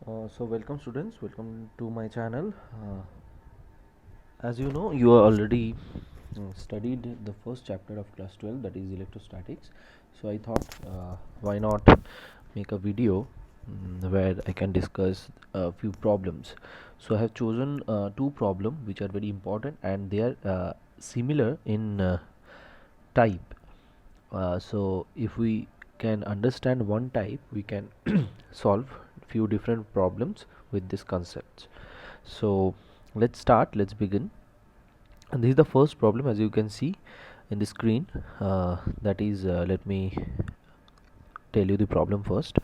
So welcome students, welcome to my channel. As you know, you are already studied the first chapter of class 12, that is electrostatics. So I thought why not make a video where I can discuss a few problems. So I have chosen two problems which are very important and they are similar in type. So if we can understand one type, we can solve few different problems with this concept. So let's begin. And this is the first problem, as you can see in the screen. That is, let me tell you the problem first.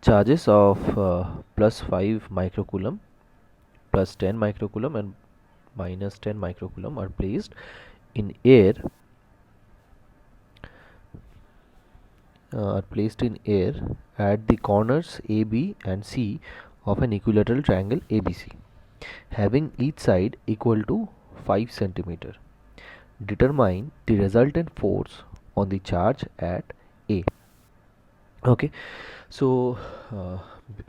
Charges of plus 5 microcoulomb, plus 10 microcoulomb and minus 10 microcoulomb are placed in air at the corners AB and C of an equilateral triangle ABC, having each side equal to 5 centimeter. Determine the resultant force on the charge at A. Okay so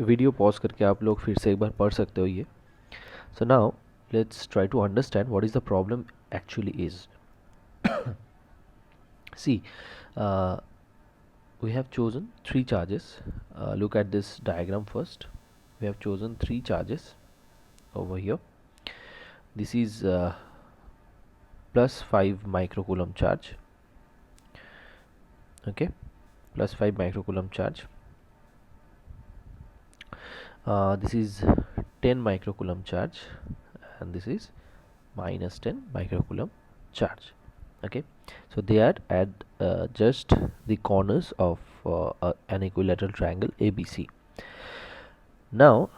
video pause करके आप लोग फिर से एक बार पढ़ सकते हो ये. So now let's try to understand what is the problem actually is. See, we have chosen three charges. Look at this diagram first. We have chosen three charges over here. This is plus 5 microcoulomb charge. Okay, plus 5 microcoulomb charge. This is 10 microcoulomb charge, and this is minus 10 microcoulomb charge. Okay, so they are at just the corners of an equilateral triangle ABC. Now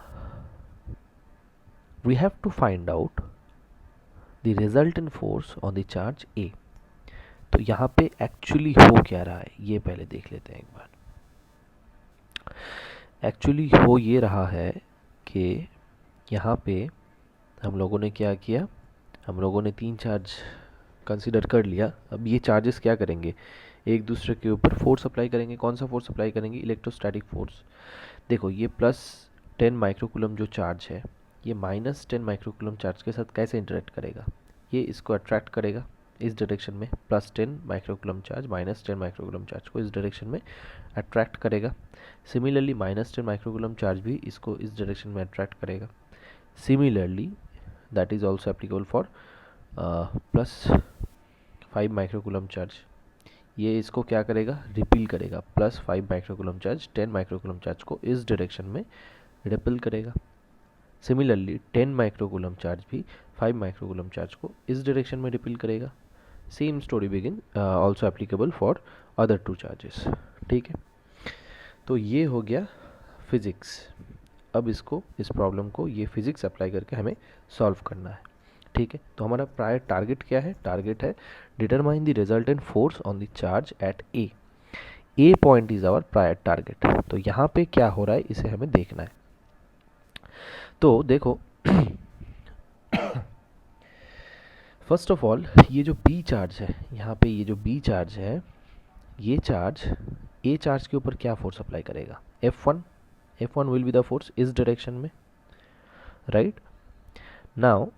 we have to find out the resultant force on the charge A. तो यहाँ पे actually हो क्या रहा है ये पहले देख लेते हैं एक बार. एक्चुअली हो ये रहा है कि यहाँ पे हम लोगों ने क्या किया, हम लोगों ने तीन चार्ज कंसीडर कर लिया. अब ये चार्जेस क्या करेंगे, एक दूसरे के ऊपर फोर्स अप्लाई करेंगे. कौन सा फोर्स अप्लाई करेंगे, इलेक्ट्रोस्टैटिक फोर्स. देखो ये प्लस 10 माइक्रोकूलम जो चार्ज है ये माइनस 10 माइक्रोकूलम चार्ज के साथ कैसे इंटरेक्ट करेगा, ये इसको अट्रैक्ट करेगा इस डायरेक्शन में. Plus 10 microcoulomb charge minus 10 microcoulomb charge को इस डायरेक्शन में अट्रैक्ट करेगा. सिमिलरली माइनस 10 माइक्रोकूलम चार्ज भी इसको इस डायरेक्शन में अट्रैक्ट करेगा. Similarly that is also applicable for plus 5 microcoulomb charge. ये इसको क्या करेगा, रिपील करेगा. Plus 5 microcoulomb charge 10 microcoulomb charge को इस डायरेक्शन में रिपील करेगा. सिमिलरली 10 माइक्रोकूलम चार्ज भी 5 माइक्रोकूलम चार्ज को इस डायरेक्शन में रिपील करेगा. Same story begin also applicable for other two charges. ठीक है, तो ये हो गया फिजिक्स. अब इसको, इस प्रॉब्लम को ये फिजिक्स अप्लाई करके हमें सॉल्व करना है. ठीक है, तो हमारा प्रायर टारगेट क्या है, टारगेट है determine the resultant force on the charge at A. A point is our prior target. तो यहाँ पे क्या हो रहा है इसे हमें देखना है. तो देखो फर्स्ट ऑफ ऑल ये जो बी चार्ज है, यहाँ पे ये जो बी चार्ज है, ये चार्ज ए चार्ज के ऊपर क्या फोर्स अप्लाई करेगा, F1. F1 will be the force इस डायरेक्शन में, right. Now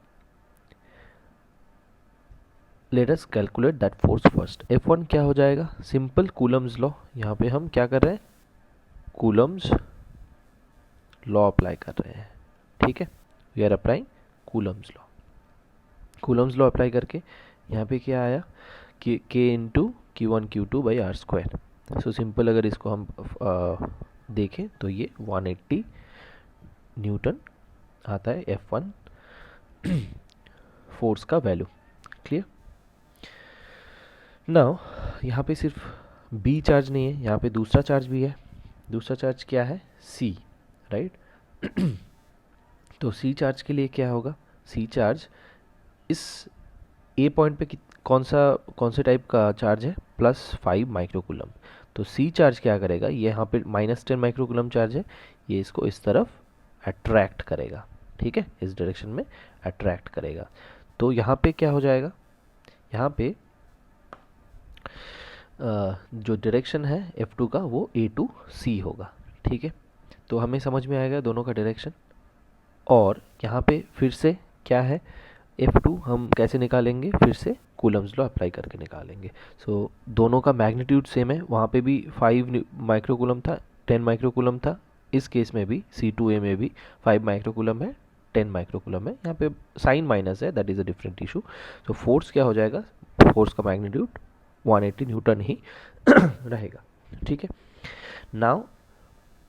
let us calculate that force first. F1 क्या हो जाएगा, सिंपल कूलम्स लॉ. यहाँ पे हम क्या कर रहे हैं, कूलम्स लॉ अप्लाई कर रहे हैं. ठीक है, we are applying Coulomb's law. Coulomb's law apply करके यहाँ पे क्या आया कि K into Q1 Q2 by r square. So simple अगर इसको हम देखें तो ये 180 न्यूटन आता है F1 फोर्स का वैल्यू. क्लियर. नाउ यहाँ पे सिर्फ B चार्ज नहीं है, यहाँ पे दूसरा चार्ज भी है. दूसरा चार्ज क्या है, C, राइट. तो C चार्ज के लिए क्या होगा, C चार्ज इस ए पॉइंट पे कौन से टाइप का चार्ज है, प्लस 5 माइक्रोकूलम. तो सी चार्ज क्या करेगा, ये यहाँ पे माइनस 10 माइक्रोकूलम चार्ज है, ये इसको इस तरफ अट्रैक्ट करेगा. ठीक है, इस डायरेक्शन में अट्रैक्ट करेगा. तो यहाँ पे क्या हो जाएगा, यहाँ पे जो डायरेक्शन है F2 का वो A to C होगा. ठीक है, तो हमें समझ में आएगा दोनों का डायरेक्शन। और यहाँ पे फिर से क्या है, F2 हम कैसे निकालेंगे, फिर से कूलम्स लॉ अप्लाई करके निकालेंगे। सो दोनों का मैग्नीट्यूड सेम है, वहाँ पे भी 5 माइक्रोकूलम था, 10 माइक्रोकूलम था। इस केस में भी C2A में भी 5 माइक्रोकूलम है, 10 माइक्रोकूलम है। यहाँ पे साइन माइनस है, that is a different issue. So force क्या हो जाएगा, फोर्स का मैग्नीट्यूड 180 न्यूटन ही रहेगा। ठीक है, नाउ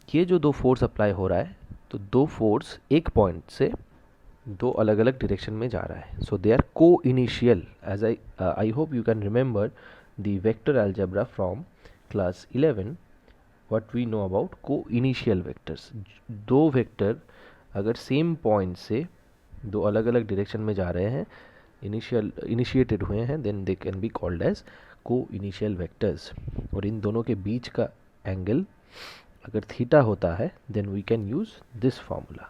ये जो दो फोर्स अप्लाई हो रहा है, तो दो फोर्स एक पॉइंट से दो अलग अलग डायरेक्शन में जा रहा है। So they are coinitial, as I hope you can remember the vector algebra from class 11, what we know about coinitial vectors. दो वेक्टर अगर सेम पॉइंट से दो अलग अलग डायरेक्शन में जा रहे हैं, इनिशिएटेड हुए हैं, then they can be called as coinitial vectors. और इन दोनों के बीच का एंगल अगर थीटा होता है, then we can use this formula.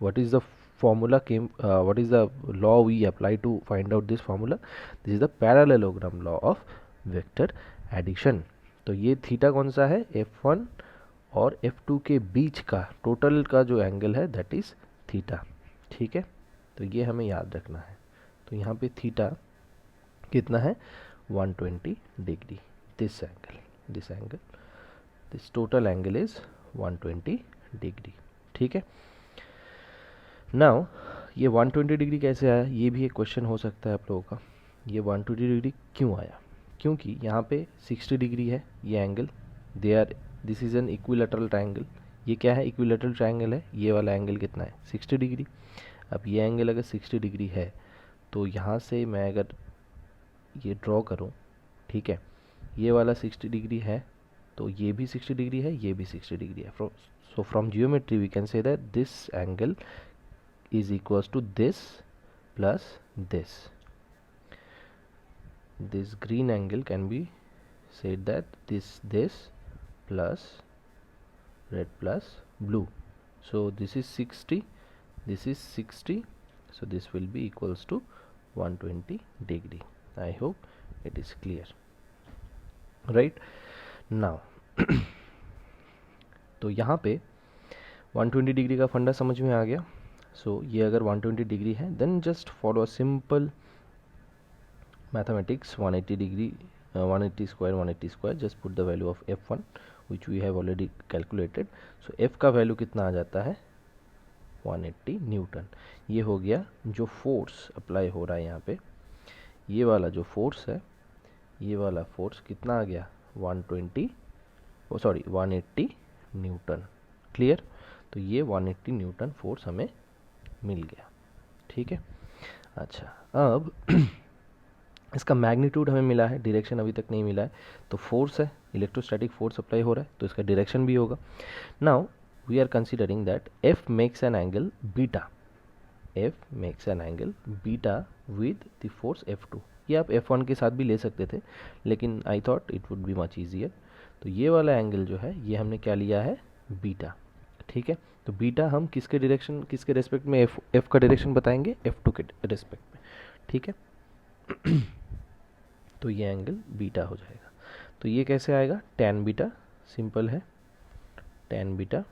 what is the what is the law we apply to find out this formula? This is the parallelogram law of vector addition. तो ये थीटा कौन सा है, F1 और F2 के बीच का total का जो एंगल है दैट इज थीटा। ठीक है, तो ये हमें याद रखना है। तो यहाँ पे थीटा कितना है, 120 degree. This angle this total angle is 120 degree. ठीक है, नाउ ये 120 डिग्री कैसे आया, ये भी एक क्वेश्चन हो सकता है आप लोगों का। ये 120 डिग्री क्यों आया, क्योंकि यहाँ पे 60 डिग्री है ये angle, this is an equilateral triangle. ये क्या है, इक्विलेटरल ट्रायंगल है। ये वाला एंगल कितना है, 60 डिग्री। अब ये एंगल अगर 60 डिग्री है, तो यहाँ से मैं अगर ये ड्रॉ करूँ, ठीक है, ये वाला 60 डिग्री है, तो ये भी 60 डिग्री है, ये भी 60 डिग्री है। So from geometry we can say that this angle is equals to this plus this. This green angle can be said that this plus red plus blue. So this is 60, this is 60, so this will be equals to 120 degree. I hope it is clear, right? Now तो यहाँ पे 120 degree का फंडा समझ में आ गया। सो ये अगर 120 डिग्री है, then just follow a simple mathematics, 180 degree 180 square, just put the value of F1 which we have already calculated. So F का वैल्यू कितना आ जाता है, 180 न्यूटन। ये हो गया जो फोर्स अप्लाई हो रहा है यहाँ पे, ये वाला जो फोर्स है, ये वाला फोर्स कितना आ गया, 180 न्यूटन। क्लियर, तो ये 180 न्यूटन फोर्स हमें मिल गया। ठीक है, अच्छा अब इसका मैग्नीट्यूड हमें मिला है, डायरेक्शन अभी तक नहीं मिला है। तो फोर्स है, इलेक्ट्रोस्टैटिक फोर्स अप्लाई हो रहा है, तो इसका डायरेक्शन भी होगा। Now we are considering that F makes an angle beta, F makes an angle beta with the force F2। ये आप F1 के साथ भी ले सकते थे, लेकिन I thought it would be much easier. तो ये वाला एंगल जो है, ये हमने क्या लिया है, बीटा। ठीक है, तो बीटा हम किसके डायरेक्शन, किसके रेस्पेक्ट में, F का डायरेक्शन बताएंगे, F2 के रेस्पेक्ट में। ठीक है तो ये एंगल बीटा हो जाएगा। तो ये कैसे आएगा, tan बीटा, सिंपल है, tan beta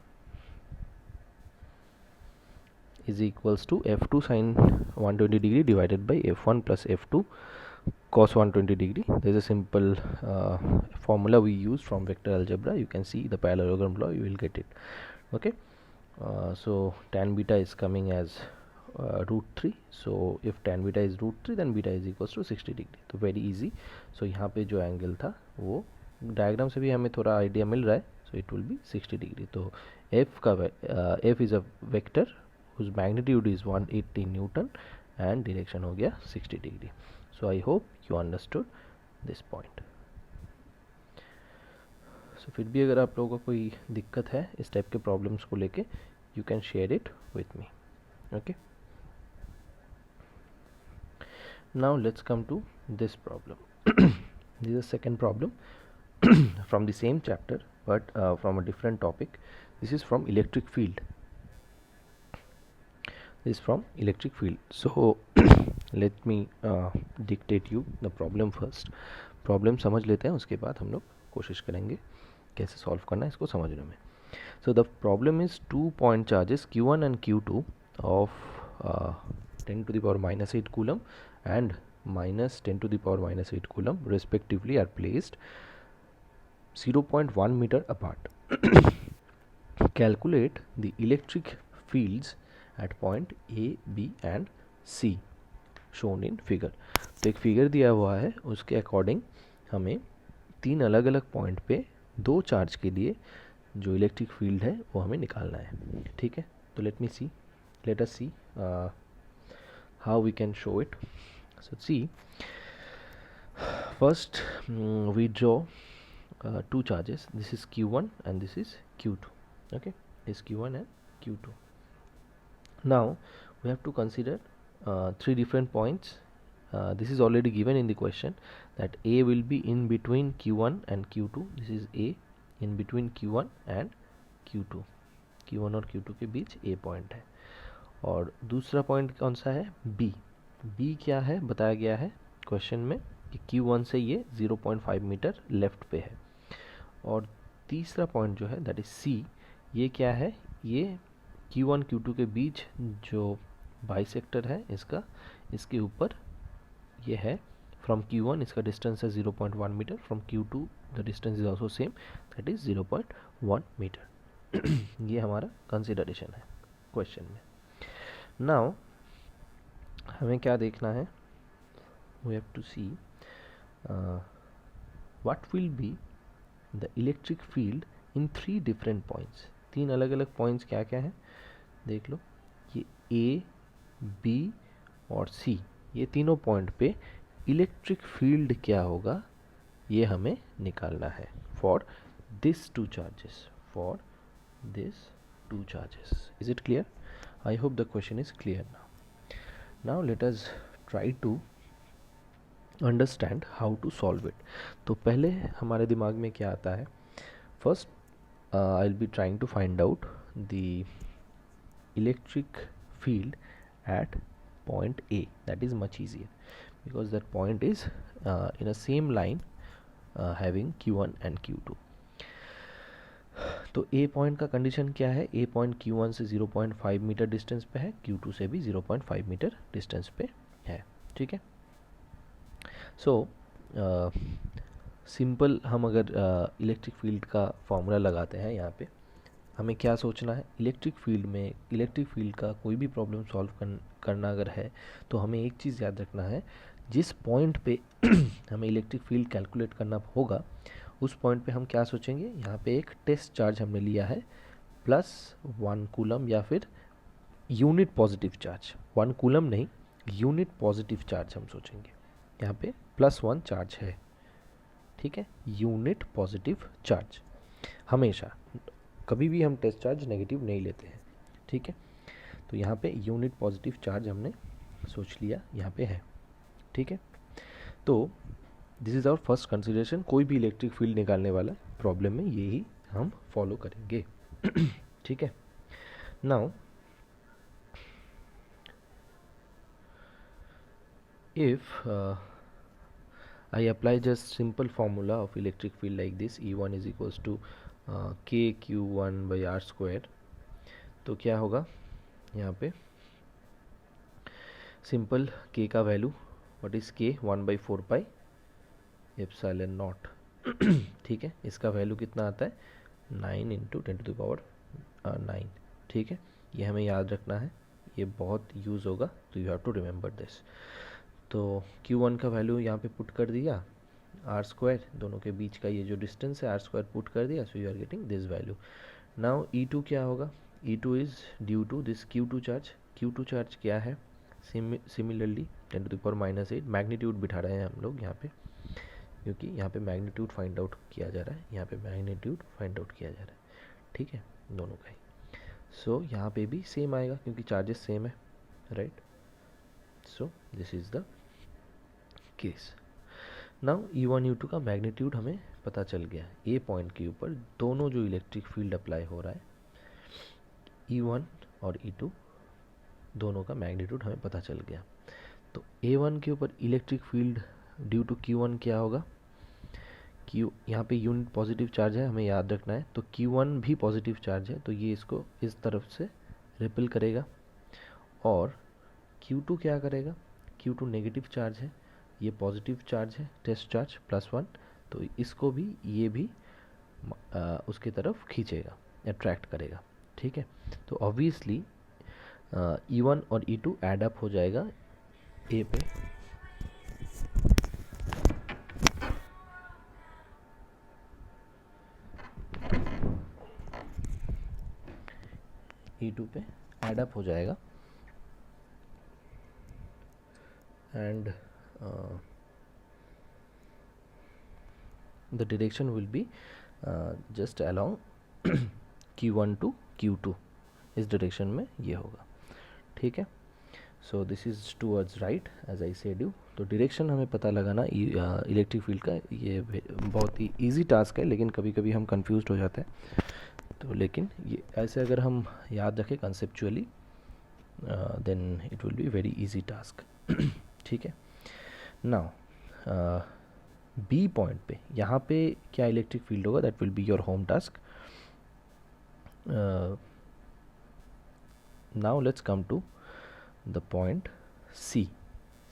is equals to F2 sine 120 degree divided by F1 plus F2 cos 120 degree. There is a simple formula we use from vector algebra. You can see the parallelogram law, you will get it. Okay, so tan beta is coming as root 3. So if tan beta is root 3, then beta is equals to 60 degree. तो very easy. So यहाँ पे जो angle था वो diagram से भी हमें थोड़ा आइडिया मिल रहा है. So it will be 60 degree. तो f का f is a vector whose magnitude is 180 Newton and direction हो गया 60 degree. So I hope you understood this point. So फिर भी अगर आप लोगों को कोई दिक्कत है इस टाइप के प्रॉब्लम्स को लेके, you can share it with me. Okay. Now let's come to this problem. This is the second problem from the same chapter, but from a different topic. This is from electric field. This is from electric field. So let me dictate you the problem first. Problem समझ लेते हैं, उसके बाद हम लोग कोशिश करेंगे कैसे सॉल्व करना है इसको समझने में. So the problem is 2 point charges Q1 and Q2 of 10 to the power minus 8 coulomb and minus 10 to the power minus 8 coulomb respectively are placed 0.1 meter apart. Calculate the electric fields at point A, B and C shown in figure. तो एक figure दिया हुआ है, उसके according हमें तीन अलग अलग पॉइंट पे दो चार्ज के लिए जो इलेक्ट्रिक फील्ड है वो हमें निकालना है. ठीक है, तो let us see how we can show it. So see, first we draw two charges. This is Q1 and this is Q2. Okay, this Q1 and Q2. Now we have to consider three different points. This is already given in the question that A will be in between Q1 and Q2. This is A in between Q1 and Q2. Q1 और Q2 के बीच A point है. और दूसरा point कौन सा है? B. B क्या है बताया गया है क्वेश्चन में कि Q1 से ये 0.5 मीटर लेफ्ट पे है. और तीसरा पॉइंट जो है दैट इज C, ये क्या है? ये Q1 Q2 के बीच जो बाइसेक्टर है इसका, इसके ऊपर ये है. फ्रॉम Q1 इसका डिस्टेंस है 0.1 metre, from Q2 the distance is also same, that is 0.1 metre. ये हमारा कंसिडरेशन है क्वेश्चन में. नाउ हमें क्या देखना है? We have to see what will be the electric field in three different points. तीन अलग अलग पॉइंट्स क्या क्या है देख लो. ये A, B और C, ये तीनों पॉइंट पे इलेक्ट्रिक फील्ड क्या होगा ये हमें निकालना है for this two charges. For this two charges. Is it clear? I hope the question is clear now. Now let us try to understand how to solve it. तो पहले हमारे दिमाग में क्या आता है? First I'll be trying to find out the electric field at point A. That is much easier because that point is in a same line having Q1 and Q2. तो A point का condition क्या है? A point Q1 से 0.5 metre distance पे है, Q2 से भी 0.5 metre distance पे है. ठीक है. सो सिंपल हम अगर इलेक्ट्रिक फील्ड का फॉर्मूला लगाते हैं यहाँ पे, हमें क्या सोचना है? इलेक्ट्रिक फील्ड का कोई भी प्रॉब्लम सॉल्व करना अगर है तो हमें एक चीज़ याद रखना है, जिस पॉइंट पे हमें इलेक्ट्रिक फील्ड कैलकुलेट करना होगा उस पॉइंट पे हम क्या सोचेंगे? यहाँ पे एक टेस्ट चार्ज हमने लिया है +1 कूलम या फिर यूनिट पॉजिटिव चार्ज. 1 कूलम नहीं, यूनिट पॉजिटिव चार्ज हम सोचेंगे. यहाँ पे +1 चार्ज है. ठीक है, यूनिट पॉजिटिव चार्ज. हमेशा कभी भी हम टेस्ट चार्ज नेगेटिव नहीं लेते हैं. ठीक है, तो यहाँ पे यूनिट पॉजिटिव चार्ज हमने सोच लिया यहाँ पे है. ठीक है, तो this is our first consideration. कोई भी इलेक्ट्रिक फील्ड निकालने वाला प्रॉब्लम में यही हम फॉलो करेंगे. ठीक है. Now if I apply just simple formula of electric field like this, E1 is equals to k q1 by r square. तो क्या होगा यहाँ पे? सिंपल k का value what is k? 1/4 pi epsilon not. ठीक है, इसका वैल्यू कितना आता है? 9 × 10⁻9. ठीक है, ये हमें याद रखना है, ये बहुत यूज़ होगा, तो you have to remember this. तो Q1 का वैल्यू यहाँ पे पुट कर दिया, आर स्क्वायर, दोनों के बीच का ये जो डिस्टेंस है आर स्क्वायर पुट कर दिया, so you are getting this value. Now E2 क्या होगा? E2 is due to this Q2 charge. Q2 charge क्या है? सिमिलरली 10⁻8 मैग्नीट्यूड बिठा रहे हैं हम लोग यहाँ पे, क्योंकि यहाँ पे मैग्नीट्यूड फाइंड आउट किया जा रहा है, यहाँ पे मैग्नीट्यूड फाइंड आउट किया जा रहा है. ठीक है, दोनों का ही. सो यहाँ पे भी सेम आएगा क्योंकि चार्जेस सेम है, right. So this is the case. Now E1 E2 का मैग्नीट्यूड हमें पता चल गया. ए पॉइंट के ऊपर दोनों जो इलेक्ट्रिक फील्ड अप्लाई हो रहा है, E1 और E2 दोनों का मैग्नीट्यूड हमें पता चल गया. तो A1 के ऊपर electric field due to Q1 क्या होगा? यहाँ पे यूनिट पॉजिटिव चार्ज है, हमें याद रखना है। तो Q1 भी पॉजिटिव चार्ज है, तो ये इसको इस तरफ से रिपेल करेगा। और Q2 क्या करेगा, Q2 नेगेटिव चार्ज है, ये पॉजिटिव चार्ज है, टेस्ट चार्ज +1, तो इसको भी ये भी उसके तरफ खींचेगा, अट्रैक्ट करेगा। ठीक है, तो ऑब्वियसली E1 और E2 ऐड अप हो जाएगा ए पे, E2 पे ऐड अप हो जाएगा and the direction will be just along Q1 to Q2, इस डायरेक्शन में ये होगा। ठीक है, so this is towards right as I said you. तो डायरेक्शन हमें पता लगाना इलेक्ट्रिक फील्ड का, ये बहुत ही इजी टास्क है, लेकिन कभी कभी हम कंफ्यूज्ड हो जाते हैं। तो लेकिन ये ऐसे अगर हम याद रखें conceptually, then it will be very easy task. ठीक है, नाउ बी पॉइंट पे, यहाँ पे क्या इलेक्ट्रिक फील्ड होगा, that will be your home task. Now let's come to the point C.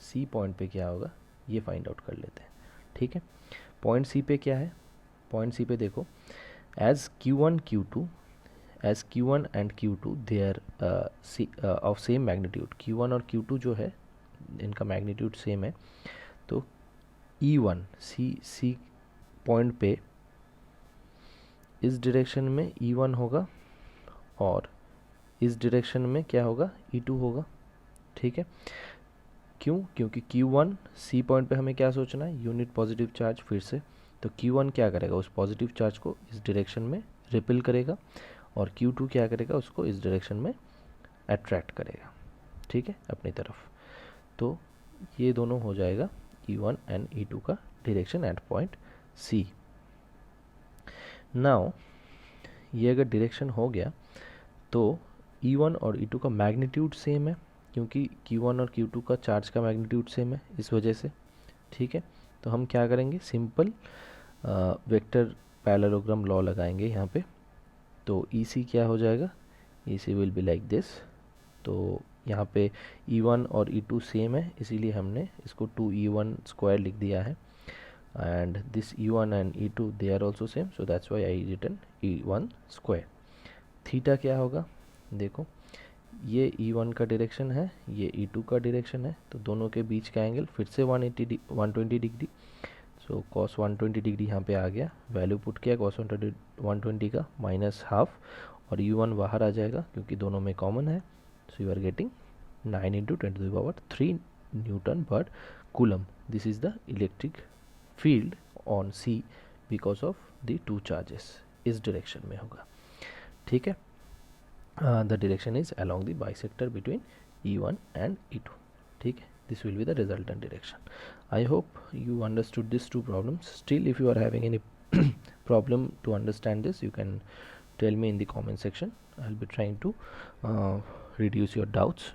C point पे क्या होगा ये फाइंड आउट कर लेते हैं। ठीक है, पॉइंट सी पे क्या है, पॉइंट सी पे देखो, as Q1 Q2, as Q1 and Q2 they are of same magnitude. Q1 और Q2 जो है इनका मैग्नीट्यूड सेम है, तो E1 सी पॉइंट पे इस डायरेक्शन में E1 होगा और इस डायरेक्शन में क्या होगा, E2 होगा। ठीक है, क्यों, क्योंकि Q1 सी पॉइंट पे हमें क्या सोचना है, यूनिट पॉजिटिव चार्ज फिर से, तो Q1 क्या करेगा, उस पॉजिटिव चार्ज को इस डायरेक्शन में रिपेल करेगा और Q2 क्या करेगा, उसको इस डायरेक्शन में अट्रैक्ट करेगा। ठीक है, अपनी तरफ। तो ये दोनों हो जाएगा E1 एंड E2 का direction at point C। Now ये अगर डायरेक्शन हो गया तो E1 और E2 का मैग्नीट्यूड सेम है, क्योंकि Q1 और Q2 का चार्ज का मैग्नीट्यूड सेम है, इस वजह से। ठीक है, तो हम क्या करेंगे, सिंपल वेक्टर पैरेललोग्राम लॉ लगाएंगे यहाँ पे। तो EC क्या हो जाएगा, EC will be like this. तो यहाँ पे E1 और E2 सेम है, इसीलिए हमने इसको 2E1 स्क्वायर लिख दिया है, and this E1 and E2 they are also same, so that's why I written E1 square. Theta क्या होगा, देखो ये E1 का डायरेक्शन है, ये E2 का डायरेक्शन है, तो दोनों के बीच का एंगल फिर से 120 डिग्री। सो cos 120 डिग्री यहाँ पे आ गया, वैल्यू पुट किया cos 120 का -½ और U1 बाहर आ जाएगा क्योंकि दोनों में कॉमन है। So you are getting 9 × 10⁻³ newton per coulomb. This is the electric field on C because of the two charges, इस डायरेक्शन में होगा। ठीक है, the direction is along the bisector between E1 and E2. ठीक है, this will be the resultant direction. I hope you understood these two problems. Still, if you are having any problem to understand this, you can tell me in the comment section. I'll be trying to reduce your doubts,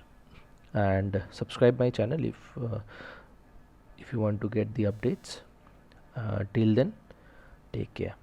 and subscribe my channel if you want to get the updates. Till then, take care.